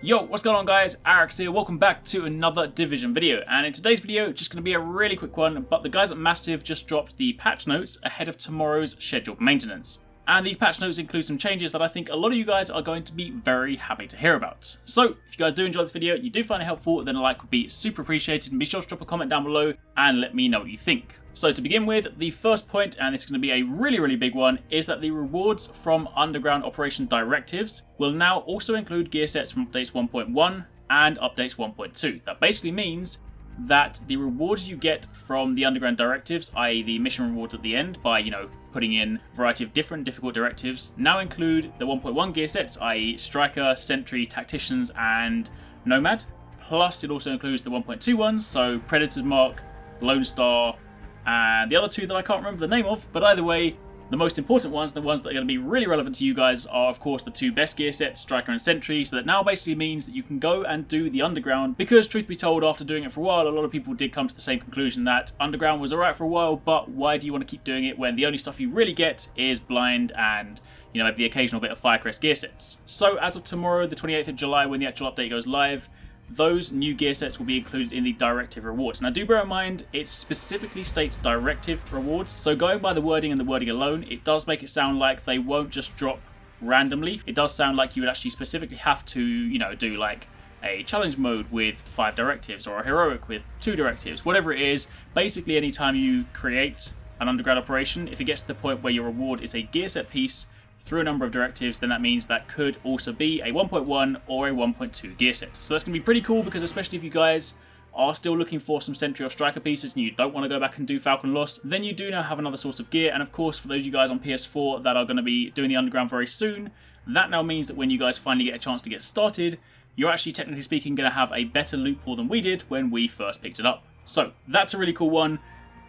Yo, what's going on guys? Arekkz here, welcome back to another Division video, and in today's video, just going to be a really quick one, but the guys at Massive just dropped the patch notes ahead of tomorrow's scheduled maintenance. And these patch notes include some changes that I think a lot of you guys are going to be very happy to hear about. So, if you guys do enjoy this video and you do find it helpful, then a like would be super appreciated, and be sure to drop a comment down below and let me know what you think. So to begin with, the first point, and it's going to be a really big one, is that the rewards from Underground Operation Directives will now also include gear sets from updates 1.1 and updates 1.2. That basically means that the rewards you get from the Underground Directives, i.e. the mission rewards at the end by, putting in a variety of different difficult directives, now include the 1.1 gear sets, i.e. Striker, Sentry, Tacticians, and Nomad. Plus it also includes the 1.2 ones, so Predator's Mark, Lone Star, and the other two that I can't remember the name of, but either way, the most important ones, the ones that are going to be really relevant to you guys, are of course the two best gear sets, Striker and Sentry, so that now basically means that you can go and do the Underground, because truth be told, after doing it for a while, a lot of people did come to the same conclusion that Underground was alright for a while, but why do you want to keep doing it when the only stuff you really get is Blind and, maybe the occasional bit of Firecrest gear sets. So as of tomorrow, the 28th of July, when the actual update goes live, those new gear sets will be included in the directive rewards. Now do bear in mind, it specifically states directive rewards, so going by the wording and the wording alone, it does make it sound like they won't just drop randomly. It does sound like you would actually specifically have to, do like a challenge mode with 5 directives, or a heroic with 2 directives, whatever it is. Basically anytime you create an underground operation, if it gets to the point where your reward is a gear set piece through a number of directives, then that means that could also be a 1.1 or a 1.2 gear set. So that's going to be pretty cool, because especially if you guys are still looking for some Sentry or Striker pieces and you don't want to go back and do Falcon Lost, then you do now have another source of gear. And of course, for those of you guys on PS4 that are going to be doing the Underground very soon, that now means that when you guys finally get a chance to get started, you're actually, technically speaking, going to have a better loot pool than we did when we first picked it up. So that's a really cool one.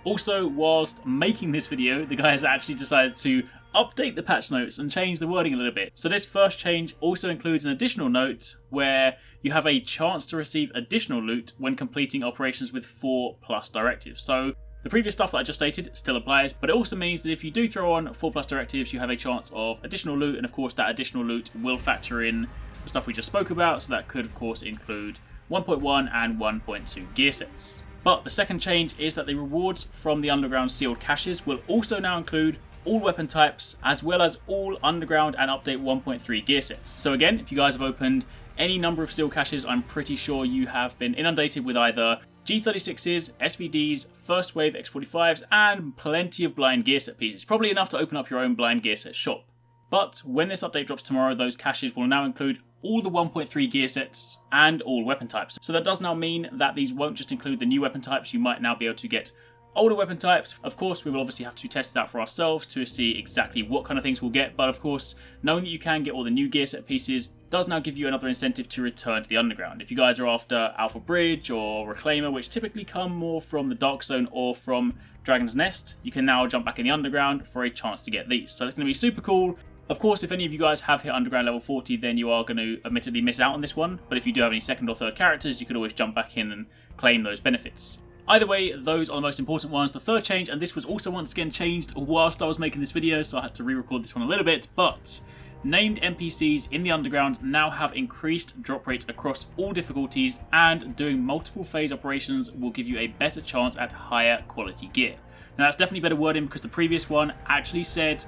Also, whilst making this video, the guys actually decided to update the patch notes and change the wording a little bit. So this first change also includes an additional note where you have a chance to receive additional loot when completing operations with 4+ directives. So the previous stuff that I just stated still applies, but it also means that if you do throw on 4+ directives, you have a chance of additional loot, and of course that additional loot will factor in the stuff we just spoke about, so that could of course include 1.1 and 1.2 gear sets. But the second change is that the rewards from the Underground sealed caches will also now include all weapon types, as well as all Underground and Update 1.3 gear sets. So again, if you guys have opened any number of sealed caches, I'm pretty sure you have been inundated with either G36s, SVDs, First Wave X45s, and plenty of blind gear set pieces. Probably enough to open up your own blind gear set shop. But when this update drops tomorrow, those caches will now include all the 1.3 gear sets and all weapon types. So that does now mean that these won't just include the new weapon types, you might now be able to get older weapon types. Of course, we will obviously have to test it out for ourselves to see exactly what kind of things we'll get, but of course, knowing that you can get all the new gear set pieces does now give you another incentive to return to the Underground. If you guys are after Alpha Bridge or Reclaimer, which typically come more from the Dark Zone or from Dragon's Nest, you can now jump back in the Underground for a chance to get these. So it's going to be super cool. Of course, if any of you guys have hit Underground level 40, then you are going to admittedly miss out on this one, but if you do have any second or third characters, you can always jump back in and claim those benefits. Either way, those are the most important ones. The third change, and this was also once again changed whilst I was making this video, so I had to re-record this one a little bit, but named NPCs in the Underground now have increased drop rates across all difficulties, and doing multiple phase operations will give you a better chance at higher quality gear. Now that's definitely better wording, because the previous one actually said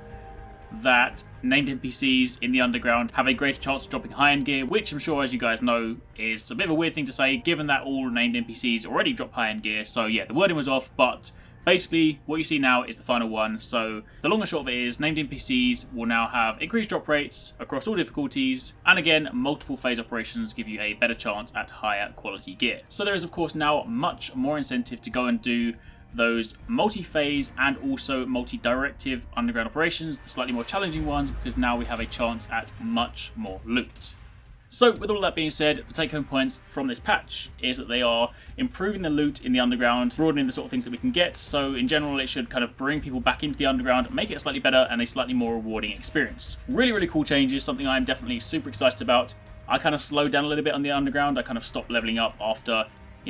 that named NPCs in the Underground have a greater chance of dropping high-end gear, which I'm sure, as you guys know, is a bit of a weird thing to say, given that all named NPCs already drop high-end gear. So yeah, the wording was off, but basically what you see now is the final one. So the long and short of it is, named NPCs will now have increased drop rates across all difficulties, and again, multiple phase operations give you a better chance at higher quality gear. So there is of course now much more incentive to go and do those multi-phase and also multi-directive Underground operations, the slightly more challenging ones, because now we have a chance at much more loot. So with all that being said, the take-home points from this patch is that they are improving the loot in the Underground, broadening the sort of things that we can get, so in general it should kind of bring people back into the Underground, make it slightly better and a slightly more rewarding experience. Really cool changes, something I'm definitely super excited about. I kind of slowed down a little bit on the Underground, I kind of stopped leveling up after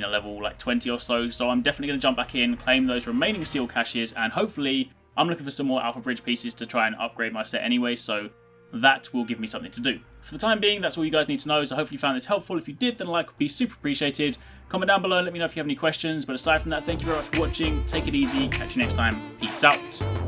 level like 20 or so, so I'm definitely going to jump back in, claim those remaining seal caches, and hopefully I'm looking for some more Alpha Bridge pieces to try and upgrade my set anyway, so that will give me something to do. For the time being, that's all you guys need to know, so hopefully you found this helpful. If you did, then a like would be super appreciated. Comment down below and let me know if you have any questions, but aside from that, thank you very much for watching, take it easy, catch you next time, peace out.